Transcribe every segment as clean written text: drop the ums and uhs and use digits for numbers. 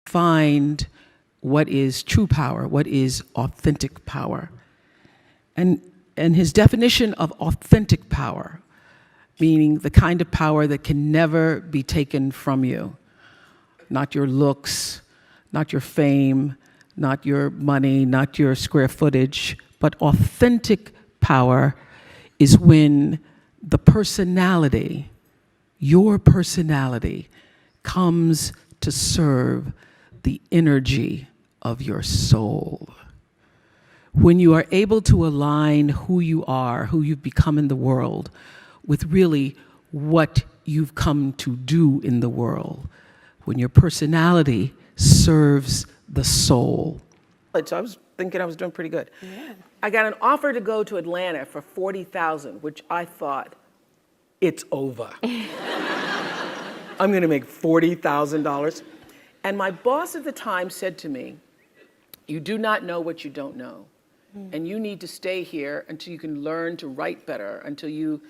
find what is true power, what is authentic power. And his definition of authentic power, meaning the kind of power that can never be taken from you, not your looks, not your fame, not your money, not your square footage, but authentic power is when the personality, your personality, comes to serve the energy of your soul. When you are able to align who you are, who you've become in the world, with really what you've come to do in the world, when your personality serves the soul. So I was thinking I was doing pretty good. Yeah. I got an offer to go to Atlanta for $40,000, which I thought, it's over. I'm gonna make $40,000. And my boss at the time said to me, you do not know what you don't know. And you need to stay here until you can learn to write better, until you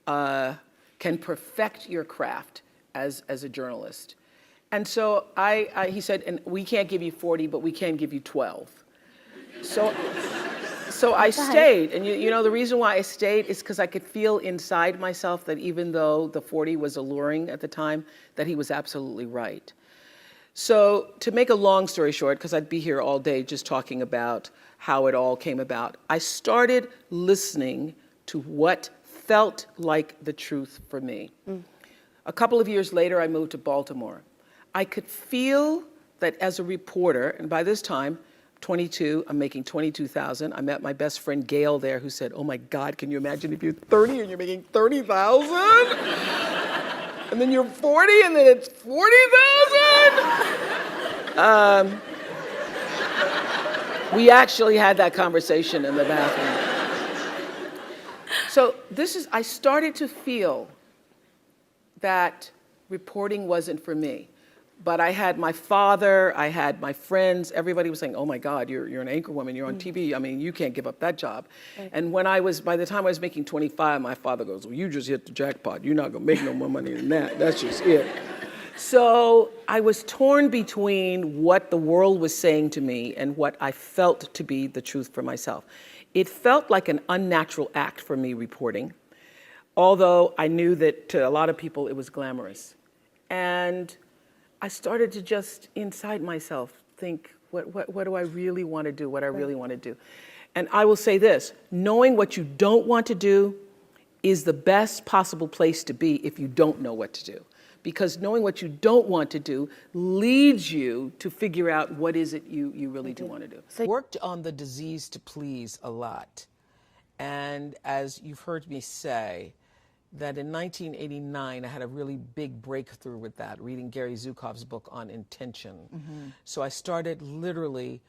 can perfect your craft as a journalist. And so he said, and we can't give you 40, but we can give you 12. So I stayed, and you know the reason why I stayed is because I could feel inside myself that even though the 40 was alluring at the time, that he was absolutely right. So to make a long story short, because I'd be here all day just talking about how it all came about, I started listening to what felt like the truth for me. A couple of years later, I moved to Baltimore. I could feel that as a reporter, and by this time, 22, I'm making 22,000. I met my best friend Gail there who said, oh my God, can you imagine if you're 30 and you're making 30,000? And then you're 40 and then it's 40,000? We actually had that conversation in the bathroom. So I started to feel that reporting wasn't for me. But I had my father, I had my friends, everybody was saying, oh my God, you're an anchor woman, you're on TV, I mean, you can't give up that job. Right. And by the time I was making 25, my father goes, well, you just hit the jackpot, you're not gonna make no more money than that, that's just it. So I was torn between what the world was saying to me and what I felt to be the truth for myself. It felt like an unnatural act for me reporting, although I knew that to a lot of people it was glamorous. And I started to just inside myself think, what do I really want to do, what I really want to do. And I will say this, knowing what you don't want to do is the best possible place to be if you don't know what to do. Because knowing what you don't want to do leads you to figure out what is it you really do want to do. So I worked on the disease to please a lot. And as you've heard me say, that in 1989, I had a really big breakthrough with that, reading Gary Zukav's book on intention. So I started literally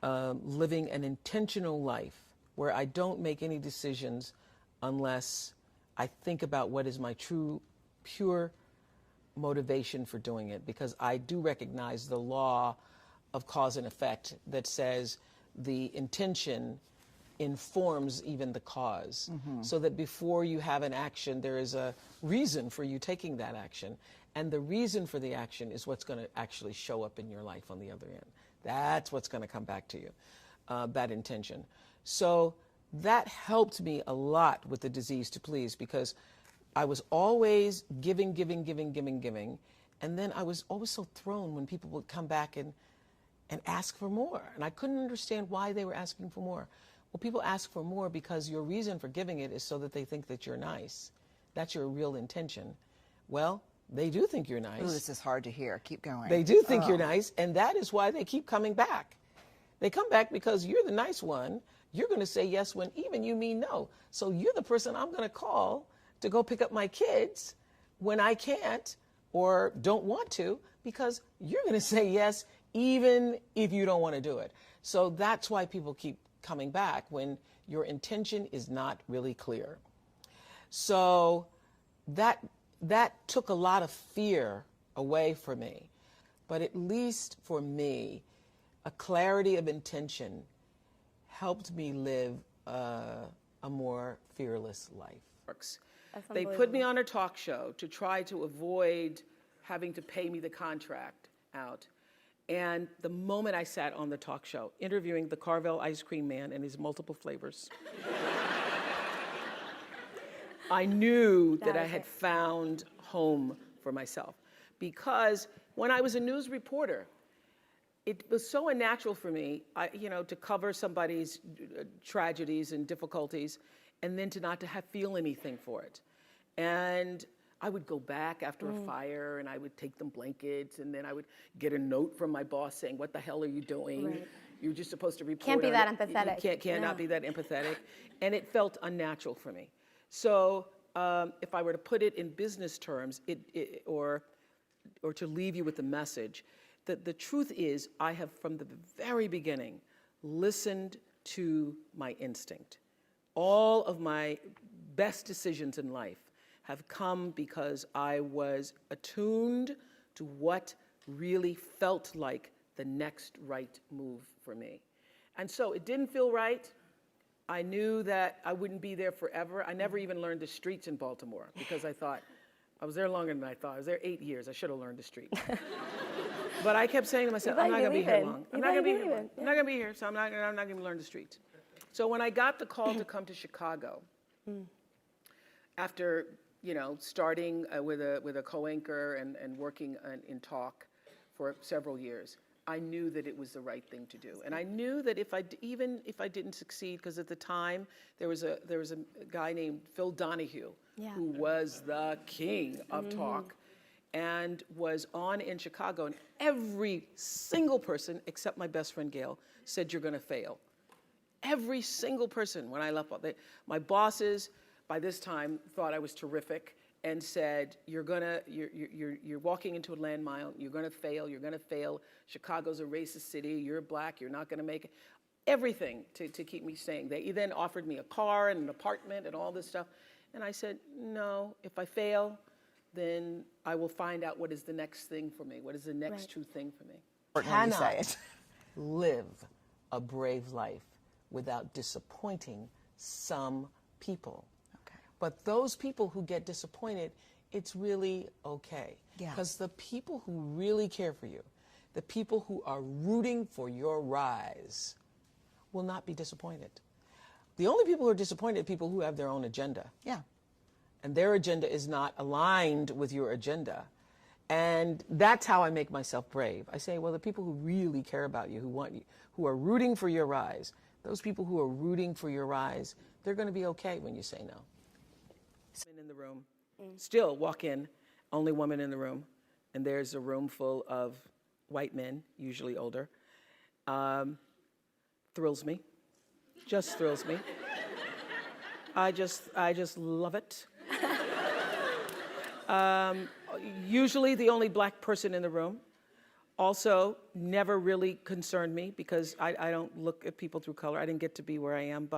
living an intentional life where I don't make any decisions unless I think about what is my true, pure motivation for doing it, because I do recognize the law of cause and effect that says the intention informs even the cause, so that before you have an action, there is a reason for you taking that action. And the reason for the action is what's going to actually show up in your life on the other end. That's what's going to come back to you, that intention. So that helped me a lot with the disease to please, because I was always giving, and then I was always so thrown when people would come back and ask for more. And I couldn't understand why they were asking for more. Well, people ask for more because your reason for giving it is so that they think that you're nice. That's your real intention. Well, they do think you're nice. Ooh, this is hard to hear. Keep going. They do think you're nice, and that is why they keep coming back. They come back because you're the nice one. You're going to say yes when even you mean no. So you're the person I'm going to call to go pick up my kids when I can't or don't want to, because you're going to say yes even if you don't want to do it. So that's why people keep coming back, when your intention is not really clear. So that took a lot of fear away from me. But at least for me, a clarity of intention helped me live a more fearless life. They put me on a talk show to try to avoid having to pay me the contract out. And the moment I sat on the talk show, interviewing the Carvel ice cream man and his multiple flavors, I knew that I had found home for myself. Because when I was a news reporter, it was so unnatural for me, to cover somebody's tragedies and difficulties, and then to not to feel anything for it. And I would go back after a fire, and I would take them blankets, and then I would get a note from my boss saying, "What the hell are you doing? Right. You're just supposed to report." Can't be that it. empathetic. You cannot be that empathetic, and it felt unnatural for me. So if I were to put it in business terms, or to leave you with the message, that the truth is, I have from the very beginning listened to my instinct. All of my best decisions in life have come because I was attuned to what really felt like the next right move for me. And so it didn't feel right. I knew that I wouldn't be there forever. I never even learned the streets in Baltimore because I thought, I was there longer than I thought. I was there 8 years. I should have learned the street. But I kept saying to myself, I'm not going to be here long. I'm not going to be here. I'm not going to be here, so I'm not going to learn the streets. So when I got the call to come to Chicago, after starting with a co-anchor and working in talk for several years, I knew that it was the right thing to do. And I knew that even if I didn't succeed, because at the time there was a guy named Phil Donahue, who was the king of talk, and was on in Chicago, and every single person except my best friend Gail said, "You're going to fail." Every single person when I left, my bosses by this time thought I was terrific and said, you're walking into a landmine, you're going to fail. Chicago's a racist city, you're black, you're not going to make it. Everything to keep me staying. They then offered me a car and an apartment and all this stuff. And I said, no, if I fail, then I will find out what is the next thing for me, what is the next true thing for me. Cannot live a brave life without disappointing some people. Okay. But those people who get disappointed, it's really okay. Yeah. Because the people who really care for you, the people who are rooting for your rise, will not be disappointed. The only people who are disappointed are people who have their own agenda. Yeah. And their agenda is not aligned with your agenda. And that's how I make myself brave. I say, well, the people who really care about you, who want you, who are rooting for your rise, those people who are rooting for your rise, they're going to be okay when you say no. In the room, still walk in, only woman in the room, and there's a room full of white men, usually older. Thrills me, just thrills me. I just love it. Usually the only black person in the room. Also, never really concerned me because I don't look at people through color. I didn't get to be where I am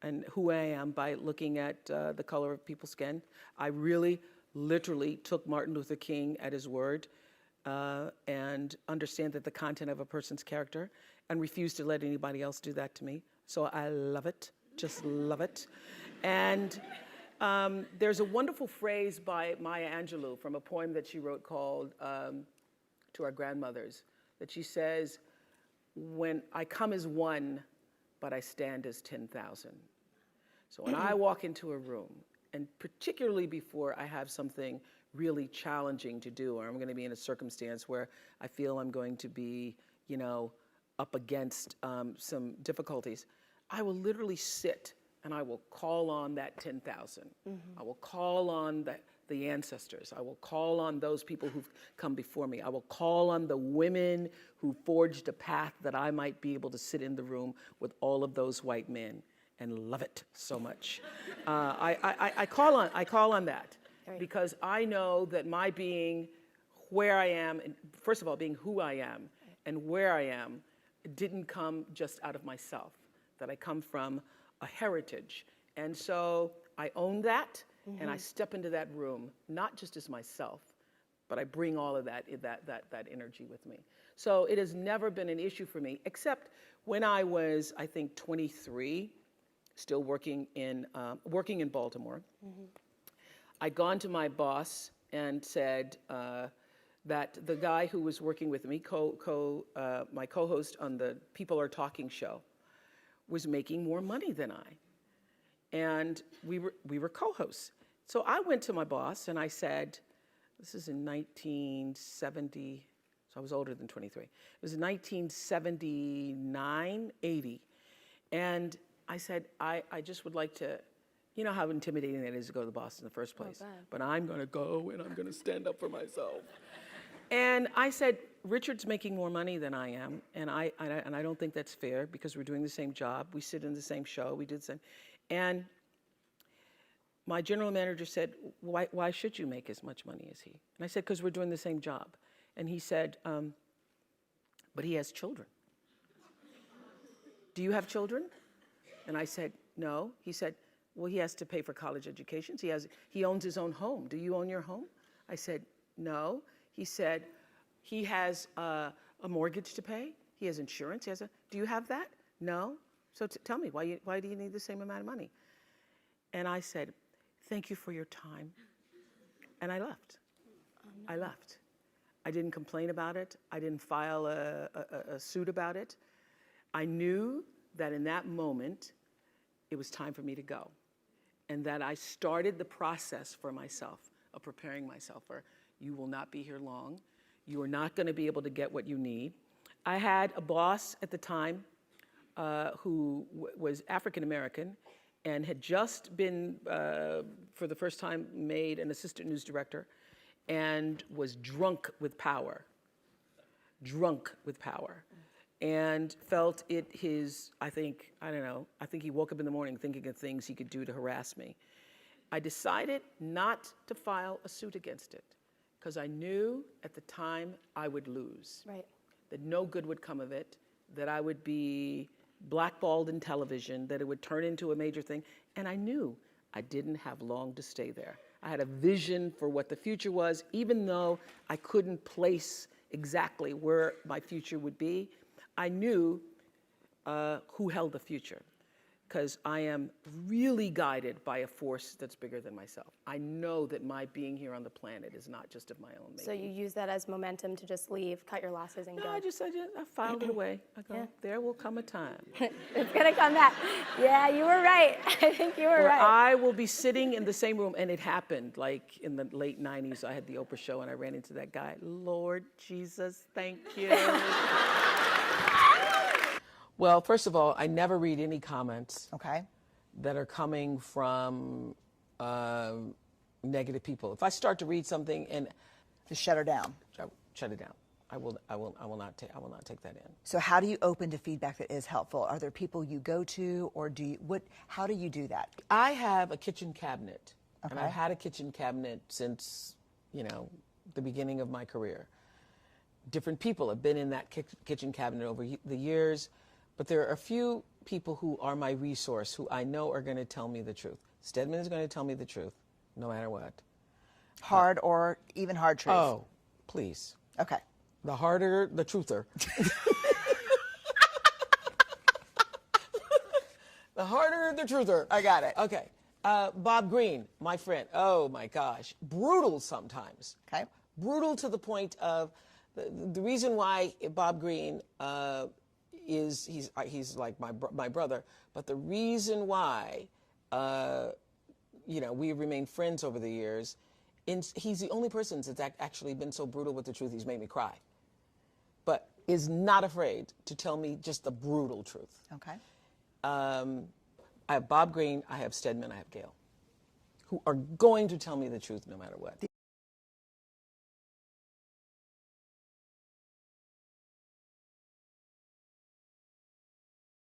and who I am by looking at the color of people's skin. I really, literally took Martin Luther King at his word and understand that the content of a person's character and refuse to let anybody else do that to me. So I love it, just love it. And there's a wonderful phrase by Maya Angelou from a poem that she wrote called To Our Grandmothers, that she says, when I come as one, but I stand as 10,000. So when I walk into a room, and particularly before I have something really challenging to do, or I'm going to be in a circumstance where I feel I'm going to be, up against some difficulties, I will literally sit and I will call on that 10,000. I will call on the ancestors. I will call on those people who've come before me. I will call on the women who forged a path that I might be able to sit in the room with all of those white men and love it so much. I call on that because I know that my being where I am, and first of all, being who I am and where I am, didn't come just out of myself, that I come from a heritage. And so I own that, and I step into that room, not just as myself, but I bring all of that energy with me. So it has never been an issue for me, except when I was, I think, 23, still working in Baltimore. I'd gone to my boss and said, that the guy who was working with me, my co-host on the People Are Talking show, was making more money than I. And we were co-hosts. So I went to my boss and I said, this is in 1970, so I was older than 23. It was 1979, 80. And I said, I just would like to, you know how intimidating it is to go to the boss in the first place. But I'm going to go and I'm going to stand up for myself. And I said, Richard's making more money than I am, and I don't think that's fair because we're doing the same job. We sit in the same show. We did the same. And my general manager said, why should you make as much money as he? And I said, because we're doing the same job. And he said, but he has children. Do you have children? And I said, no. He said, well, he has to pay for college educations. He owns his own home. Do you own your home? I said, no. He said, he has a mortgage to pay. He has insurance. Do you have that? No. So tell me, why do you need the same amount of money? And I said, thank you for your time. And I left. I left. I didn't complain about it. I didn't file a suit about it. I knew that in that moment, it was time for me to go. And that I started the process for myself of preparing myself for, you will not be here long. You are not going to be able to get what you need. I had a boss at the time who was African American and had just been, for the first time, made an assistant news director and was drunk with power, and felt it I think he woke up in the morning thinking of things he could do to harass me. I decided not to file a suit against it because I knew at the time I would lose, that no good would come of it, that I would be blackballed in television, that it would turn into a major thing, and I knew I didn't have long to stay there. I had a vision for what the future was, even though I couldn't place exactly where my future would be. I knew who held the future, because I am really guided by a force that's bigger than myself. I know that my being here on the planet is not just of my own making. So you use that as momentum to just leave, cut your losses, and go? No, I filed it away. I go, there will come a time. It's gonna come back. Yeah, you were right. I think you were right. I will be sitting in the same room, and it happened, like in the late 90s, I had the Oprah show, and I ran into that guy. Lord Jesus, thank you. Well, first of all, I never read any comments Okay. that are coming from negative people. If I start to read something and Just shut her down. shut it down, I will not take that in. So how do you open to feedback that is helpful? Are there people you go to, or how do you do that? I have a kitchen cabinet, and Okay. I've had a kitchen cabinet since, the beginning of my career. Different people have been in that kitchen cabinet over the years, but there are a few people who are my resource, who I know are going to tell me the truth. Stedman is going to tell me the truth, no matter what. Hard or even hard truth? Oh, please. Okay. The harder, the truther. The harder, the truther. I got it. Okay. Bob Greene, my friend. Oh, my gosh. Brutal sometimes. Okay. Brutal to the point of the reason why Bob Greene he's like my brother, but the reason why we remain friends over the years, he's the only person that's actually been so brutal with the truth he's made me cry, but is not afraid to tell me just the brutal truth. Okay. I have Bob Greene, I have Stedman, I have Gail, who are going to tell me the truth no matter what.